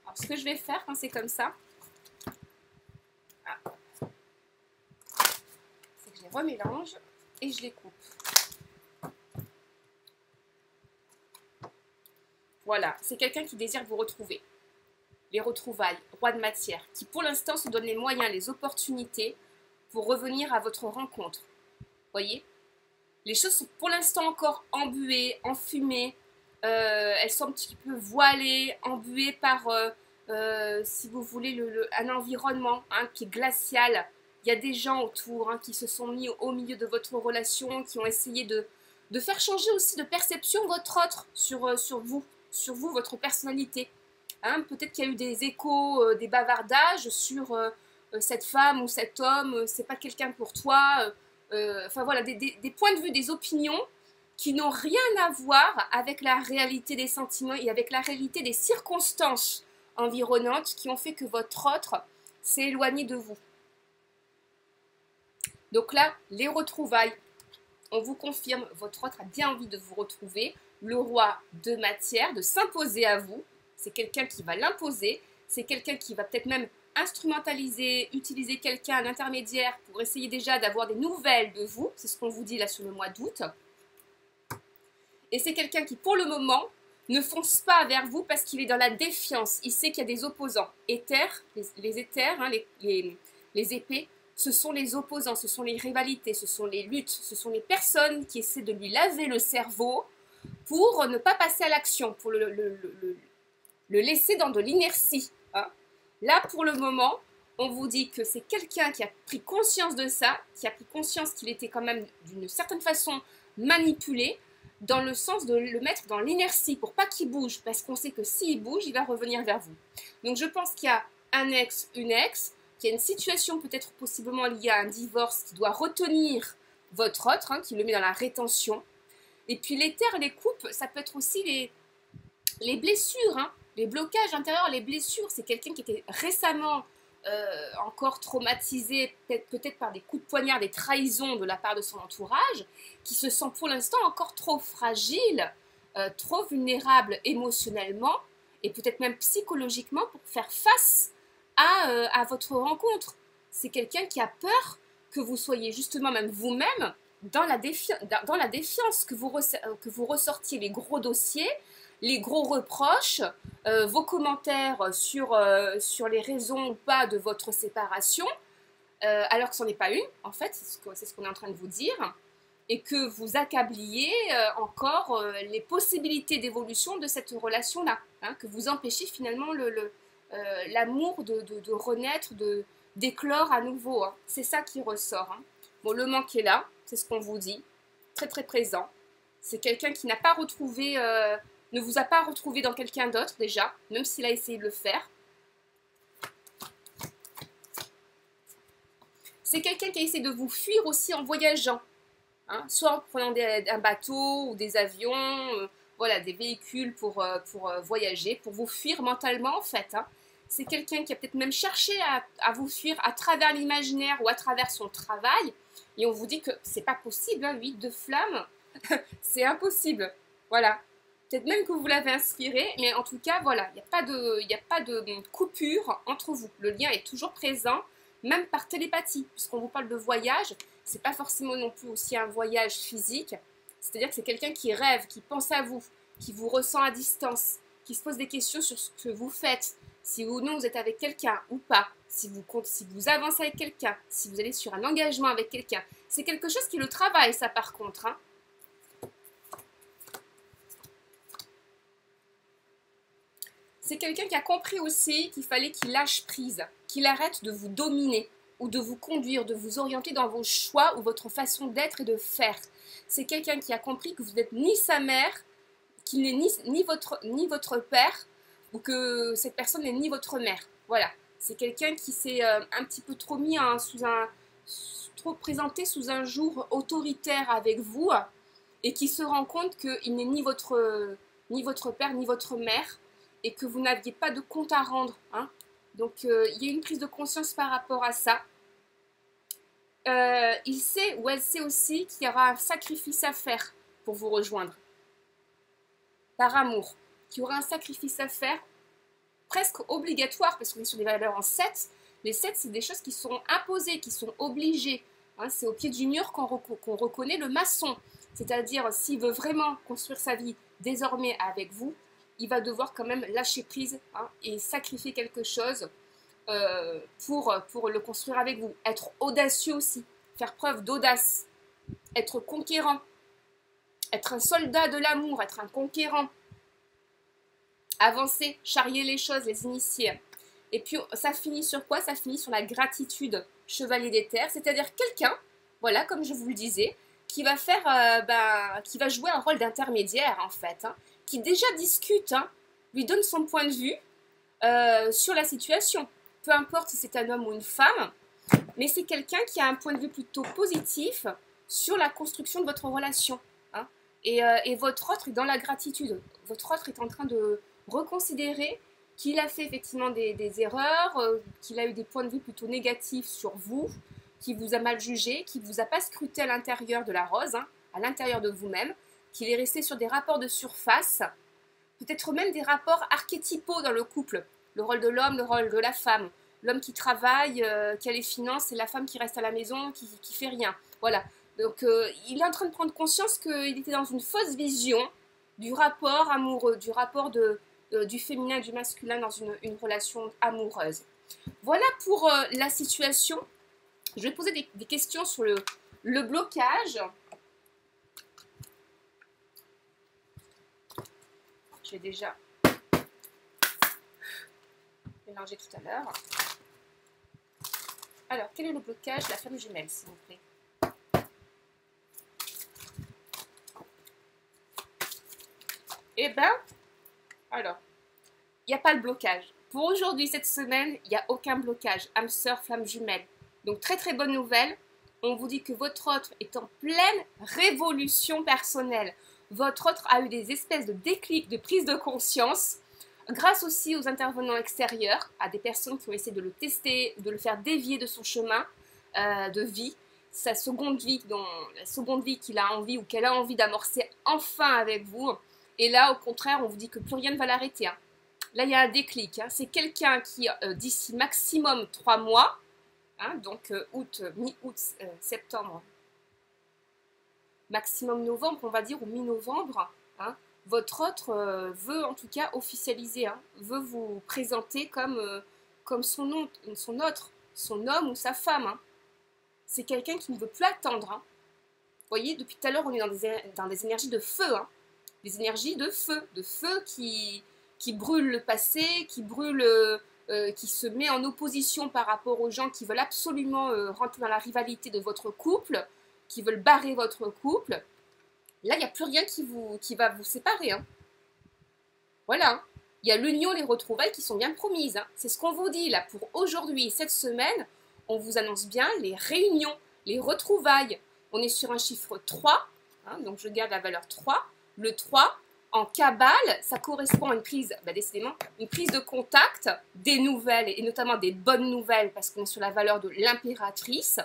Speaker 1: Alors, ce que je vais faire quand c'est comme ça, c'est que je les remélange et je les coupe. Voilà, c'est quelqu'un qui désire vous retrouver. Les retrouvailles, roi de matière, qui pour l'instant se donne les moyens, les opportunités pour revenir à votre rencontre. Voyez ? Les choses sont pour l'instant encore embuées, enfumées, elles sont un petit peu voilées, embuées par, si vous voulez, un environnement hein, qui est glacial. Il y a des gens autour hein, qui se sont mis au milieu de votre relation, qui ont essayé de faire changer aussi de perception votre autre sur vous, votre personnalité. Hein, peut-être qu'il y a eu des échos, des bavardages sur cette femme ou cet homme, c'est pas quelqu'un pour toi. Enfin voilà, des points de vue, des opinions qui n'ont rien à voir avec la réalité des sentiments et avec la réalité des circonstances environnantes qui ont fait que votre autre s'est éloigné de vous. Donc là, les retrouvailles, on vous confirme, votre autre a bien envie de vous retrouver, le roi de matière, de s'imposer à vous, c'est quelqu'un qui va l'imposer, c'est quelqu'un qui va peut-être même instrumentaliser, utiliser quelqu'un, un intermédiaire pour essayer déjà d'avoir des nouvelles de vous, c'est ce qu'on vous dit là sur le mois d'août. Et c'est quelqu'un qui pour le moment ne fonce pas vers vous parce qu'il est dans la défiance, il sait qu'il y a des opposants. Éthers, les éthers, hein, les épées, ce sont les opposants, ce sont les rivalités, ce sont les luttes, ce sont les personnes qui essaient de lui laver le cerveau pour ne pas passer à l'action, pour le laisser dans de l'inertie. Hein. Là, pour le moment, on vous dit que c'est quelqu'un qui a pris conscience de ça, qui a pris conscience qu'il était quand même d'une certaine façon manipulé, dans le sens de le mettre dans l'inertie pour pas qu'il bouge, parce qu'on sait que s'il bouge, il va revenir vers vous. Donc je pense qu'il y a un ex, une ex, qu'il y a une situation peut-être possiblement liée à un divorce qui doit retenir votre autre, hein, qui le met dans la rétention. Et puis les terres, les coupes, ça peut être aussi les blessures, hein, les blocages intérieurs, les blessures. C'est quelqu'un qui était récemment encore traumatisé, peut-être par des coups de poignard, des trahisons de la part de son entourage, qui se sent pour l'instant encore trop fragile, trop vulnérable émotionnellement et peut-être même psychologiquement pour faire face à votre rencontre. C'est quelqu'un qui a peur que vous soyez justement même vous-même dans la défiance, que vous ressortiez les gros dossiers, les gros reproches, vos commentaires sur les raisons ou pas de votre séparation, alors que ce n'en est pas une, en fait, c'est ce qu'on est en train de vous dire, et que vous accabliez encore les possibilités d'évolution de cette relation-là, hein, que vous empêchez finalement l'amour de renaître, d'éclore à nouveau. Hein. C'est ça qui ressort. Hein. Bon, le manque est là, c'est ce qu'on vous dit, très très présent. C'est quelqu'un qui n'a pas retrouvé... ne vous a pas retrouvé dans quelqu'un d'autre déjà, même s'il a essayé de le faire. C'est quelqu'un qui a essayé de vous fuir aussi en voyageant, hein, soit en prenant un bateau ou des avions, voilà, des véhicules pour voyager, pour vous fuir mentalement en fait. Hein. C'est quelqu'un qui a peut-être même cherché à vous fuir à travers l'imaginaire ou à travers son travail, et on vous dit que c'est pas possible, hein, 8 de flamme, c'est impossible, voilà. Peut-être même que vous l'avez inspiré, mais en tout cas, voilà, il n'y a pas de coupure entre vous. Le lien est toujours présent, même par télépathie, puisqu'on vous parle de voyage, c'est pas forcément non plus aussi un voyage physique, c'est-à-dire que c'est quelqu'un qui rêve, qui pense à vous, qui vous ressent à distance, qui se pose des questions sur ce que vous faites, si ou non vous êtes avec quelqu'un ou pas. si vous avancez avec quelqu'un, si vous allez sur un engagement avec quelqu'un, c'est quelque chose qui est le travail, ça par contre. Hein. C'est quelqu'un qui a compris aussi qu'il fallait qu'il lâche prise, qu'il arrête de vous dominer ou de vous conduire, de vous orienter dans vos choix ou votre façon d'être et de faire. C'est quelqu'un qui a compris que vous n'êtes ni sa mère, qu'il n'est ni votre père, ou que cette personne n'est ni votre mère. Voilà. C'est quelqu'un qui s'est un petit peu trop mis trop présenté sous un jour autoritaire avec vous et qui se rend compte qu'il n'est ni votre père ni votre mère et que vous n'aviez pas de compte à rendre. Hein. Donc il y a une prise de conscience par rapport à ça. Il sait ou elle sait aussi qu'il y aura un sacrifice à faire pour vous rejoindre. Par amour. Qu'il y aura un sacrifice à faire presque obligatoire parce qu'on est sur des valeurs en 7. Les 7, c'est des choses qui sont imposées, qui sont obligées. Hein, c'est au pied du mur qu'on reconnaît le maçon. C'est-à-dire, s'il veut vraiment construire sa vie désormais avec vous, il va devoir quand même lâcher prise hein, et sacrifier quelque chose pour le construire avec vous. Être audacieux aussi, faire preuve d'audace, être conquérant, être un soldat de l'amour, être un conquérant, avancer, charrier les choses, les initier. Et puis ça finit sur quoi? Ça finit sur la gratitude, chevalier des terres, c'est-à-dire quelqu'un, voilà, comme je vous le disais, qui va qui va jouer un rôle d'intermédiaire en fait, hein, qui déjà discute, hein, lui donne son point de vue sur la situation. Peu importe si c'est un homme ou une femme, mais c'est quelqu'un qui a un point de vue plutôt positif sur la construction de votre relation. Hein. Et votre autre est dans la gratitude. Votre autre est en train de reconsidérer qu'il a fait effectivement des erreurs, qu'il a eu des points de vue plutôt négatifs sur vous, qu'il vous a mal jugé, qu'il ne vous a pas scruté à l'intérieur de la rose, hein, à l'intérieur de vous-même, qu'il est resté sur des rapports de surface, peut-être même des rapports archétypaux dans le couple, le rôle de l'homme, le rôle de la femme, l'homme qui travaille, qui a les finances, et la femme qui reste à la maison, qui fait rien. Voilà. Donc il est en train de prendre conscience qu'il était dans une fausse vision du rapport amoureux, du rapport du féminin et du masculin dans une relation amoureuse. Voilà pour la situation. Je vais poser des questions sur le blocage. J'ai déjà mélangé tout à l'heure. Alors, quel est le blocage de la femme jumelle, s'il vous plaît? Eh bien, alors, il n'y a pas de blocage. Pour aujourd'hui, cette semaine, il n'y a aucun blocage. Âme sœur, flamme jumelle. Donc, très très bonne nouvelle. On vous dit que votre autre est en pleine révolution personnelle. Votre autre a eu des espèces de déclics, de prise de conscience, grâce aussi aux intervenants extérieurs, à des personnes qui ont essayé de le tester, de le faire dévier de son chemin de vie, la seconde vie qu'il a envie ou qu'elle a envie d'amorcer enfin avec vous. Et là, au contraire, on vous dit que plus rien ne va l'arrêter. Hein. Là, il y a un déclic. Hein. C'est quelqu'un qui, d'ici maximum 3 mois, hein, donc mi-août, septembre, maximum novembre, on va dire, ou mi-novembre, hein, votre autre veut en tout cas officialiser, hein, veut vous présenter comme son autre, son homme ou sa femme. Hein. C'est quelqu'un qui ne veut plus attendre. Hein. Vous voyez, depuis tout à l'heure, on est dans des énergies de feu, hein. Des énergies de feu qui brûlent le passé, qui se met en opposition par rapport aux gens qui veulent absolument rentrer dans la rivalité de votre couple, qui veulent barrer votre couple. Là, il n'y a plus rien qui va vous séparer. Hein. Voilà. Hein. Il y a l'union, les retrouvailles qui sont bien promises. Hein. C'est ce qu'on vous dit là pour aujourd'hui, cette semaine. On vous annonce bien les réunions, les retrouvailles. On est sur un chiffre 3. Hein, donc, je garde la valeur 3. Le 3, en Kabbale, ça correspond à une prise, décidément, une prise de contact, des nouvelles, et notamment des bonnes nouvelles, parce qu'on est sur la valeur de l'impératrice.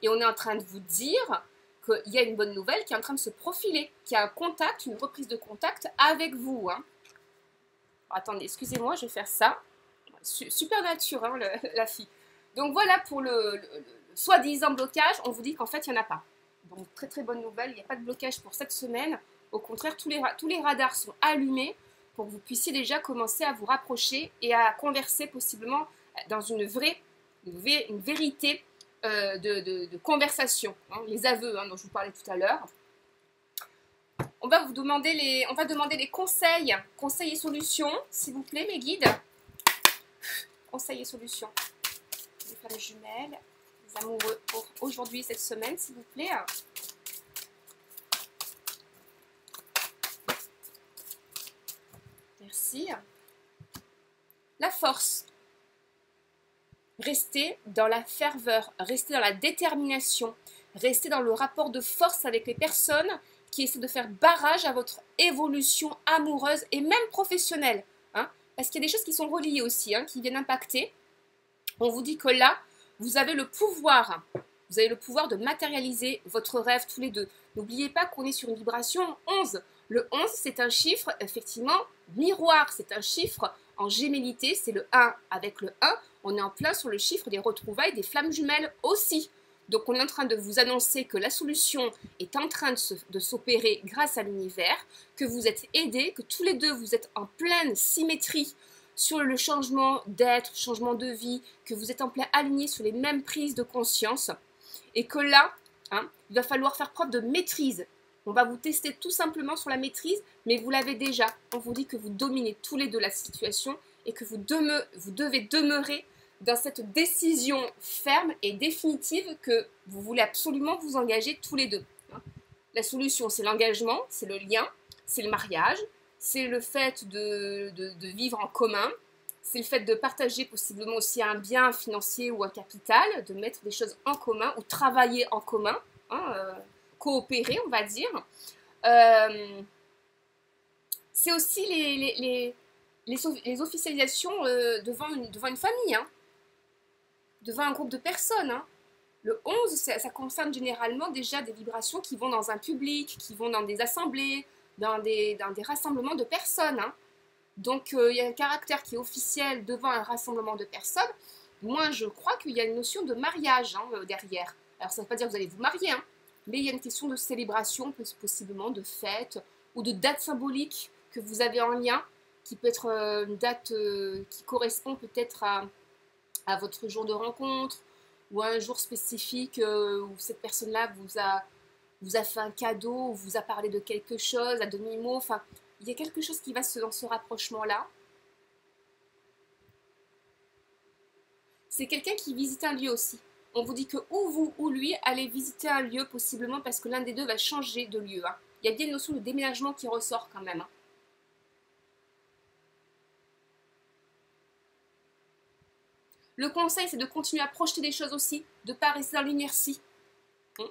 Speaker 1: Et on est en train de vous dire qu'il y a une bonne nouvelle qui est en train de se profiler, qu'il y a un contact, une reprise de contact avec vous. Hein. Alors, attendez, excusez-moi, je vais faire ça. Super nature, hein, la fille. Donc voilà pour le soi-disant blocage, on vous dit qu'en fait, il n'y en a pas. Donc très très bonne nouvelle, il n'y a pas de blocage pour cette semaine. Au contraire, tous les radars sont allumés pour que vous puissiez déjà commencer à vous rapprocher et à converser possiblement dans une vraie une vérité de conversation, hein, les aveux dont je vous parlais tout à l'heure. On va demander les conseils et solutions, s'il vous plaît, mes guides. Conseils et solutions. Je vais faire les jumelles, les amoureux pour aujourd'hui, cette semaine, s'il vous plaît. Merci. La force. Restez dans la ferveur, restez dans la détermination, restez dans le rapport de force avec les personnes qui essaient de faire barrage à votre évolution amoureuse et même professionnelle. Hein, parce qu'il y a des choses qui sont reliées aussi, hein, qui viennent impacter. On vous dit que là, vous avez le pouvoir de matérialiser votre rêve tous les deux. N'oubliez pas qu'on est sur une vibration 11. Le 11, c'est un chiffre, effectivement, miroir. C'est un chiffre en gémellité, c'est le 1 avec le 1. On est en plein sur le chiffre des retrouvailles des flammes jumelles aussi. Donc on est en train de vous annoncer que la solution est en train de s'opérer grâce à l'univers, que vous êtes aidés, que tous les deux vous êtes en pleine symétrie sur le changement d'être, changement de vie, que vous êtes en plein aligné sur les mêmes prises de conscience et que là, hein, il va falloir faire preuve de maîtrise. On va vous tester tout simplement sur la maîtrise, mais vous l'avez déjà. On vous dit que vous dominez tous les deux la situation et que vous devez demeurer dans cette décision ferme et définitive que vous voulez absolument vous engager tous les deux. La solution, c'est l'engagement, c'est le lien, c'est le mariage, c'est le fait de vivre en commun, c'est le fait de partager possiblement aussi un bien financier ou un capital, de mettre des choses en commun ou travailler en commun, hein, coopérer, on va dire. C'est aussi les officialisations devant une famille, hein, devant un groupe de personnes. Hein. Le 11, ça concerne généralement déjà des vibrations qui vont dans un public, qui vont dans des assemblées, dans des rassemblements de personnes. Hein. Donc, il y a un caractère qui est officiel devant un rassemblement de personnes. Moi, je crois qu'il y a une notion de mariage derrière. Alors, ça ne veut pas dire que vous allez vous marier, hein, mais il y a une question de célébration, possiblement de fête, ou de date symbolique que vous avez en lien, qui peut être une date qui correspond peut-être à votre jour de rencontre, ou à un jour spécifique où cette personne-là vous a fait un cadeau, ou vous a parlé de quelque chose, à demi-mot, enfin, il y a quelque chose qui va dans ce rapprochement-là. C'est quelqu'un qui visite un lieu aussi. On vous dit que ou vous ou lui allez visiter un lieu, possiblement parce que l'un des deux va changer de lieu. Hein. Il y a bien une notion de déménagement qui ressort quand même. Hein. Le conseil, c'est de continuer à projeter des choses aussi, de ne pas rester dans l'inertie. De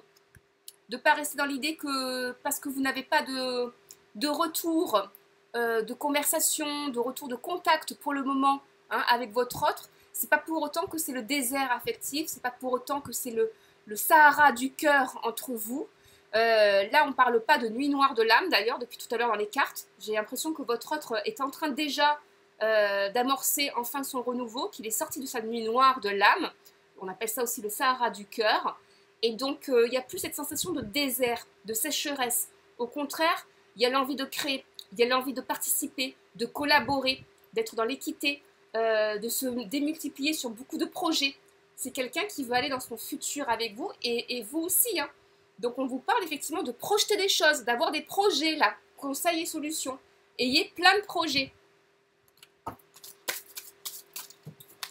Speaker 1: ne pas rester dans l'idée que parce que vous n'avez pas de retour, de conversation, de retour de contact pour le moment hein, avec votre autre, c'est pas pour autant que c'est le désert affectif, c'est pas pour autant que c'est le Sahara du cœur entre vous. Là, on ne parle pas de nuit noire de l'âme, d'ailleurs, depuis tout à l'heure dans les cartes. J'ai l'impression que votre autre est en train déjà d'amorcer enfin son renouveau, qu'il est sorti de sa nuit noire de l'âme. On appelle ça aussi le Sahara du cœur. Et donc, il n'y a plus cette sensation de désert, de sécheresse. Au contraire, il y a l'envie de créer, il y a l'envie de participer, de collaborer, d'être dans l'équité, de se démultiplier sur beaucoup de projets. C'est quelqu'un qui veut aller dans son futur avec vous et vous aussi. Hein. Donc, on vous parle effectivement de projeter des choses, d'avoir des projets là, conseils et solutions. Ayez plein de projets.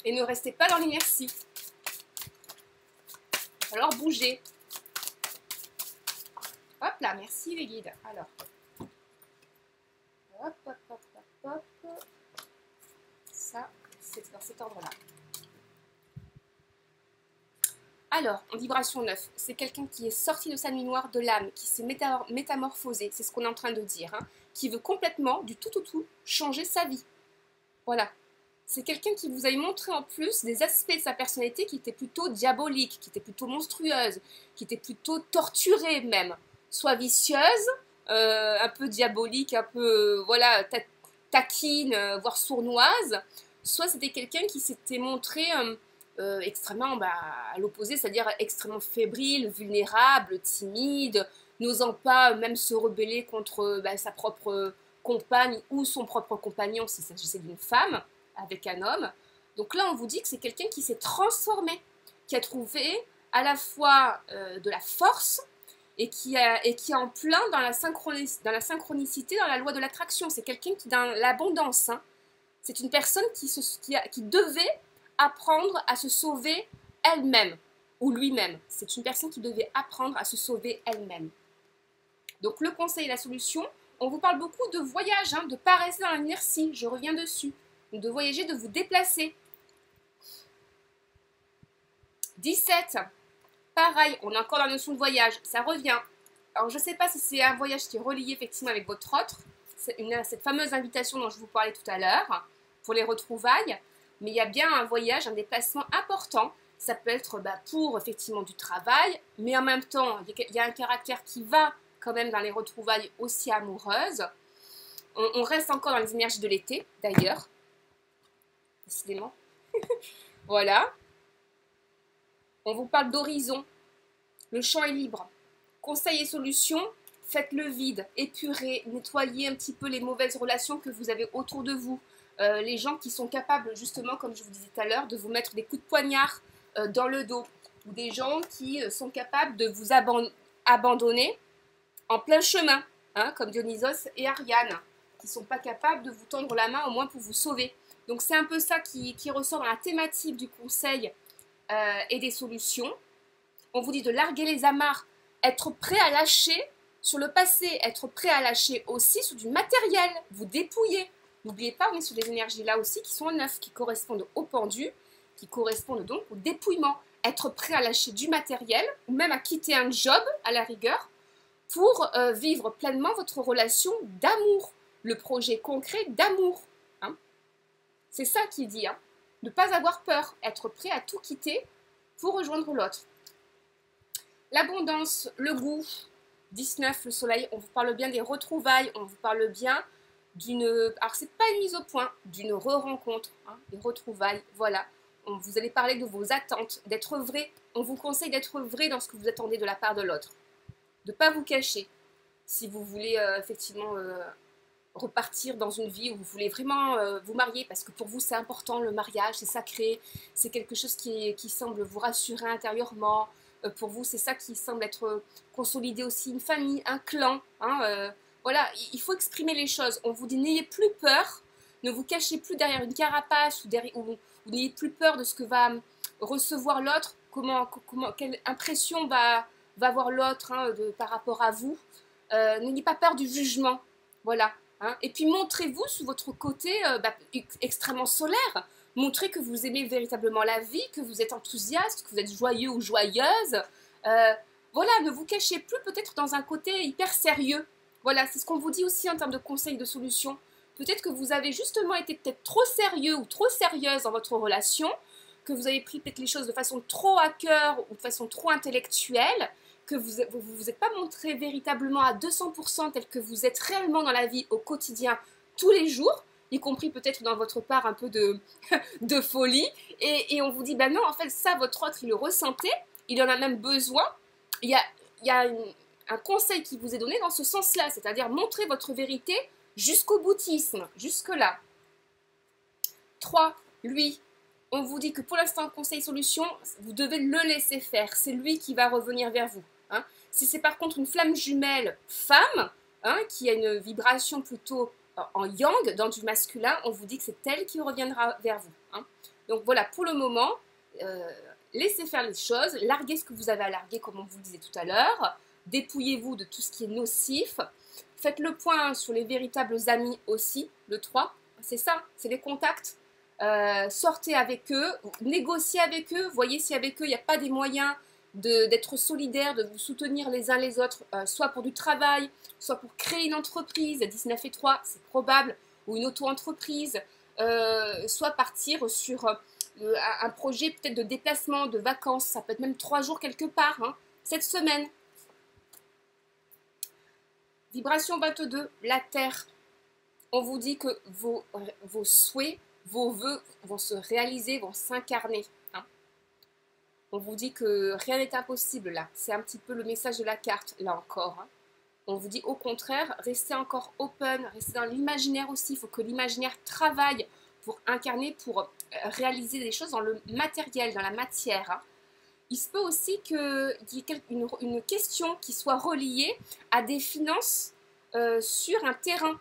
Speaker 1: Et ne restez pas dans l'inertie. Alors bougez. Hop là, merci les guides. Alors, hop, hop, hop, hop, hop. Ça, c'est dans cet ordre-là. Alors, en vibration 9, c'est quelqu'un qui est sorti de sa nuit noire de l'âme, qui s'est métamorphosé, c'est ce qu'on est en train de dire, hein, qui veut complètement, du tout changer sa vie. Voilà. C'est quelqu'un qui vous a montré en plus des aspects de sa personnalité qui étaient plutôt diaboliques, qui étaient plutôt monstrueuses, qui étaient plutôt torturées même. Soit vicieuse, un peu diabolique, un peu voilà, taquine, voire sournoise. Soit c'était quelqu'un qui s'était montré extrêmement à l'opposé, c'est-à-dire extrêmement fébrile, vulnérable, timide, n'osant pas même se rebeller contre sa propre compagne ou son propre compagnon s'il s'agissait d'une femme avec un homme, Donc là, on vous dit que c'est quelqu'un qui s'est transformé, qui a trouvé à la fois de la force et qui est en plein dans la synchronicité, dans la loi de l'attraction. C'est quelqu'un qui est dans l'abondance. Hein. C'est une personne qui devait apprendre à se sauver elle-même ou lui-même. C'est une personne qui devait apprendre à se sauver elle-même. Donc le conseil et la solution, on vous parle beaucoup de voyage, hein, de ne pas rester dans l'inertie, je reviens dessus. Donc de voyager, de vous déplacer. 17. Pareil, on est encore dans la notion de voyage, ça revient. Alors je ne sais pas si c'est un voyage qui est relié effectivement avec votre autre, cette fameuse invitation dont je vous parlais tout à l'heure, pour les retrouvailles, mais il y a bien un voyage, un déplacement important. Ça peut être pour effectivement du travail, mais en même temps, il y a un caractère qui va quand même dans les retrouvailles aussi amoureuses. On reste encore dans les énergies de l'été, d'ailleurs. Décidément. Voilà. On vous parle d'horizon. Le champ est libre. Conseil et solution, faites le vide, épurez, nettoyez un petit peu les mauvaises relations que vous avez autour de vous. Les gens qui sont capables, justement, comme je vous disais tout à l'heure, de vous mettre des coups de poignard dans le dos. Ou des gens qui sont capables de vous abandonner en plein chemin, hein, comme Dionysos et Ariane, qui ne sont pas capables de vous tendre la main au moins pour vous sauver. Donc c'est un peu ça qui ressort dans la thématique du conseil et des solutions. On vous dit de larguer les amarres, être prêt à lâcher sur le passé, être prêt à lâcher aussi sur du matériel, vous dépouiller. N'oubliez pas, on est sur des énergies là aussi qui sont en neuf, qui correspondent au pendu, qui correspondent donc au dépouillement. Être prêt à lâcher du matériel, ou même à quitter un job à la rigueur, pour vivre pleinement votre relation d'amour, le projet concret d'amour. Hein. C'est ça qui dit, hein. Ne pas avoir peur, être prêt à tout quitter pour rejoindre l'autre. L'abondance, le goût, 19, le soleil, on vous parle bien des retrouvailles, on vous parle bien d'une... Alors c'est pas une mise au point, d'une re-rencontre, hein, des retrouvailles, voilà. Vous allez parler de vos attentes, d'être vrai. On vous conseille d'être vrai dans ce que vous attendez de la part de l'autre. De ne pas vous cacher. Si vous voulez effectivement repartir dans une vie où vous voulez vraiment vous marier, parce que pour vous c'est important, le mariage, c'est sacré, c'est quelque chose qui semble vous rassurer intérieurement. Pour vous, c'est ça qui semble être consolidé aussi, une famille, un clan. Hein, voilà, il faut exprimer les choses. On vous dit, n'ayez plus peur, ne vous cachez plus derrière une carapace ou n'ayez plus peur de ce que va recevoir l'autre, quelle impression va avoir l'autre hein, par rapport à vous. N'ayez pas peur du jugement. Voilà. Hein. Et puis montrez-vous sous votre côté extrêmement solaire. Montrez que vous aimez véritablement la vie, que vous êtes enthousiaste, que vous êtes joyeux ou joyeuse. Voilà, ne vous cachez plus peut-être dans un côté hyper sérieux. Voilà, c'est ce qu'on vous dit aussi en termes de conseils, de solutions. Peut-être que vous avez justement été peut-être trop sérieux ou trop sérieuse dans votre relation, que vous avez pris peut-être les choses de façon trop à cœur ou de façon trop intellectuelle, que vous vous êtes pas montré véritablement à 200% tel que vous êtes réellement dans la vie au quotidien, tous les jours, y compris peut-être dans votre part un peu de folie, et on vous dit, ben non, en fait, ça, votre autre, il le ressentait, il en a même besoin, il y a un conseil qui vous est donné dans ce sens-là, c'est-à-dire montrer votre vérité jusqu'au boutisme, jusque-là. 3. Lui, on vous dit que pour l'instant, conseil solution, vous devez le laisser faire, c'est lui qui va revenir vers vous. Hein. Si c'est par contre une flamme jumelle femme, hein, qui a une vibration plutôt en yang, dans du masculin, on vous dit que c'est elle qui reviendra vers vous. Hein. Donc voilà, pour le moment, laissez faire les choses, larguez ce que vous avez à larguer, comme on vous le disait tout à l'heure, dépouillez-vous de tout ce qui est nocif, faites le point sur les véritables amis aussi, le 3, c'est ça, c'est les contacts, sortez avec eux, négociez avec eux, voyez si avec eux il n'y a pas des moyens d'être solidaires, de vous soutenir les uns les autres, soit pour du travail, soit pour créer une entreprise, 19 et 3, c'est probable, ou une auto-entreprise, soit partir sur un projet peut-être de déplacement, de vacances, ça peut être même 3 jours quelque part, hein, cette semaine. Vibration 22, la Terre. On vous dit que vos souhaits, vos vœux vont se réaliser, vont s'incarner. Hein. On vous dit que rien n'est impossible là. C'est un petit peu le message de la carte, là encore. Hein. On vous dit au contraire, restez encore open, restez dans l'imaginaire aussi. Il faut que l'imaginaire travaille pour incarner, pour réaliser des choses dans le matériel, dans la matière. Hein. Il se peut aussi qu'il y ait une question qui soit reliée à des finances sur un terrain.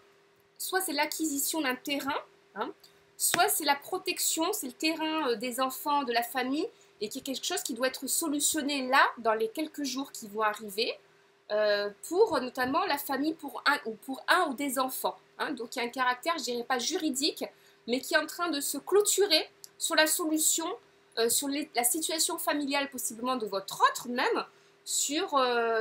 Speaker 1: Soit c'est l'acquisition d'un terrain, hein, soit c'est la protection, c'est le terrain des enfants, de la famille, et qu'il y a quelque chose qui doit être solutionné là, dans les quelques jours qui vont arriver, pour notamment la famille, pour un ou des enfants. Hein. Donc il y a un caractère, je dirais pas juridique, mais qui est en train de se clôturer sur la solution, sur la situation familiale possiblement de votre autre même, sur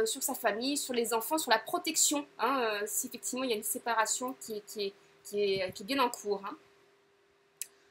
Speaker 1: sa famille, sur les enfants, sur la protection, hein, si effectivement il y a une séparation qui est bien en cours. Hein.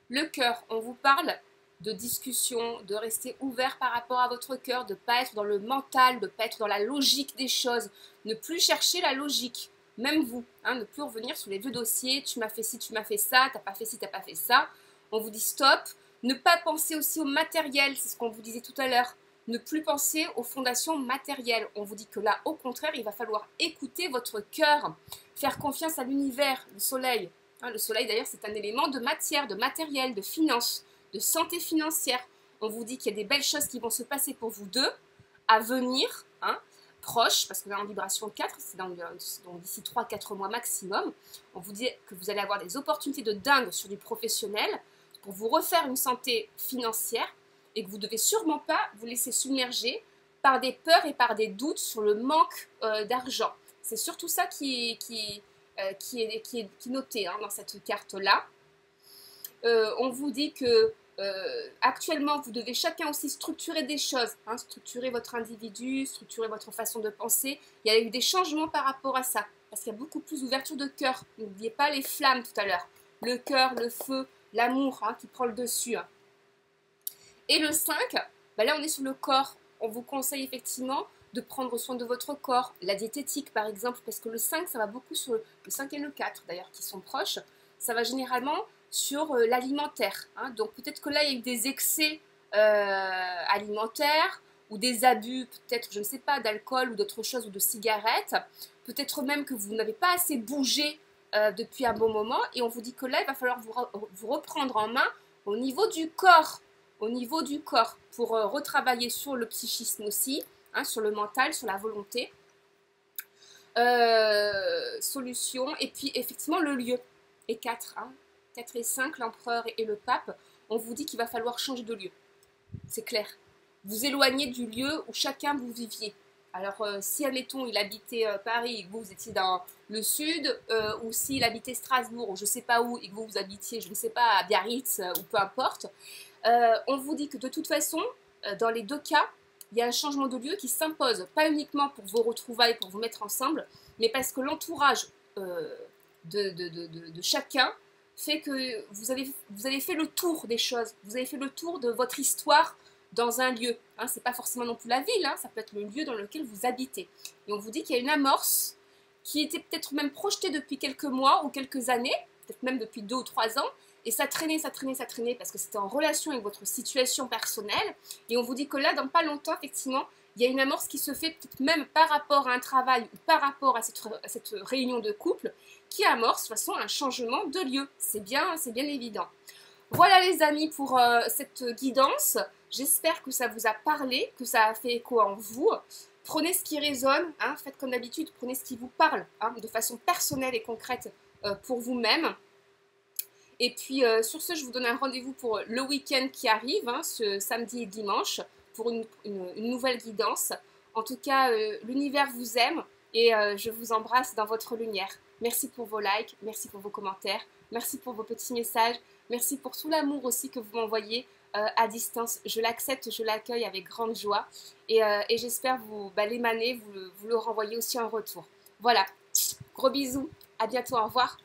Speaker 1: Le cœur, on vous parle de discussion, de rester ouvert par rapport à votre cœur, de ne pas être dans le mental, de ne pas être dans la logique des choses, ne plus chercher la logique, même vous, hein, ne plus revenir sur les vieux dossiers, tu m'as fait ci, tu m'as fait ça, t'as pas fait ci, t'as pas fait ça. On vous dit stop, ne pas penser aussi au matériel, c'est ce qu'on vous disait tout à l'heure, ne plus penser aux fondations matérielles. On vous dit que là, au contraire, il va falloir écouter votre cœur, faire confiance à l'univers, le soleil. Hein, le soleil, d'ailleurs, c'est un élément de matière, de matériel, de finance, de santé financière. On vous dit qu'il y a des belles choses qui vont se passer pour vous deux, à venir, hein, proches, parce que là, en vibration 4, c'est donc d'ici 3-4 mois maximum. On vous dit que vous allez avoir des opportunités de dingue sur du professionnel pour vous refaire une santé financière, et que vous ne devez sûrement pas vous laisser submerger par des peurs et par des doutes sur le manque d'argent. C'est surtout ça qui est noté, hein, dans cette carte-là. On vous dit que actuellement, vous devez chacun aussi structurer des choses, hein, structurer votre individu, structurer votre façon de penser. Il y a eu des changements par rapport à ça, parce qu'il y a beaucoup plus d'ouverture de cœur. N'oubliez pas les flammes tout à l'heure. Le cœur, le feu, l'amour, hein, qui prend le dessus. Hein. Et le 5, ben là on est sur le corps. On vous conseille effectivement de prendre soin de votre corps, la diététique par exemple, parce que le 5, ça va beaucoup sur le 5 et le 4 d'ailleurs, qui sont proches. Ça va généralement sur l'alimentaire. Hein. Donc peut-être que là, il y a eu des excès alimentaires ou des abus, peut-être, je ne sais pas, d'alcool ou d'autres choses ou de cigarettes. Peut-être même que vous n'avez pas assez bougé depuis un bon moment. Et on vous dit que là, il va falloir vous reprendre en main au niveau du corps. Au niveau du corps, pour retravailler sur le psychisme aussi, hein, sur le mental, sur la volonté. Solution. Et puis effectivement, le lieu. Et 4, hein. 4 et 5, l'empereur et le pape, on vous dit qu'il va falloir changer de lieu. C'est clair. Vous éloignez du lieu où chacun vous viviez. Alors, si, admettons, il habitait Paris et que vous étiez dans le sud, ou s'il habitait Strasbourg, ou je ne sais pas où, et que vous habitiez, je ne sais pas, à Biarritz, ou peu importe, on vous dit que de toute façon, dans les deux cas, il y a un changement de lieu qui s'impose, pas uniquement pour vos retrouvailles, pour vous mettre ensemble, mais parce que l'entourage de chacun fait que vous avez fait le tour des choses, vous avez fait le tour de votre histoire dans un lieu. Hein, c'est pas forcément non plus la ville, hein, ça peut être le lieu dans lequel vous habitez. Et on vous dit qu'il y a une amorce qui était peut-être même projetée depuis quelques mois ou quelques années, peut-être même depuis 2 ou 3 ans, et ça traînait parce que c'était en relation avec votre situation personnelle. Et on vous dit que là, dans pas longtemps, effectivement, il y a une amorce qui se fait peut-être même par rapport à un travail ou par rapport à cette réunion de couple qui amorce de toute façon un changement de lieu. C'est bien évident. Voilà les amis pour cette guidance. J'espère que ça vous a parlé, que ça a fait écho en vous. Prenez ce qui résonne, hein, faites comme d'habitude, prenez ce qui vous parle, hein, de façon personnelle et concrète pour vous-même. Et puis sur ce, je vous donne un rendez-vous pour le week-end qui arrive, hein, ce samedi et dimanche, pour une nouvelle guidance. En tout cas, l'univers vous aime et je vous embrasse dans votre lumière. Merci pour vos likes, merci pour vos commentaires, merci pour vos petits messages, merci pour tout l'amour aussi que vous m'envoyez à distance. Je l'accepte, je l'accueille avec grande joie et j'espère vous l'émaner, vous le renvoyer aussi en retour. Voilà, gros bisous, à bientôt, au revoir.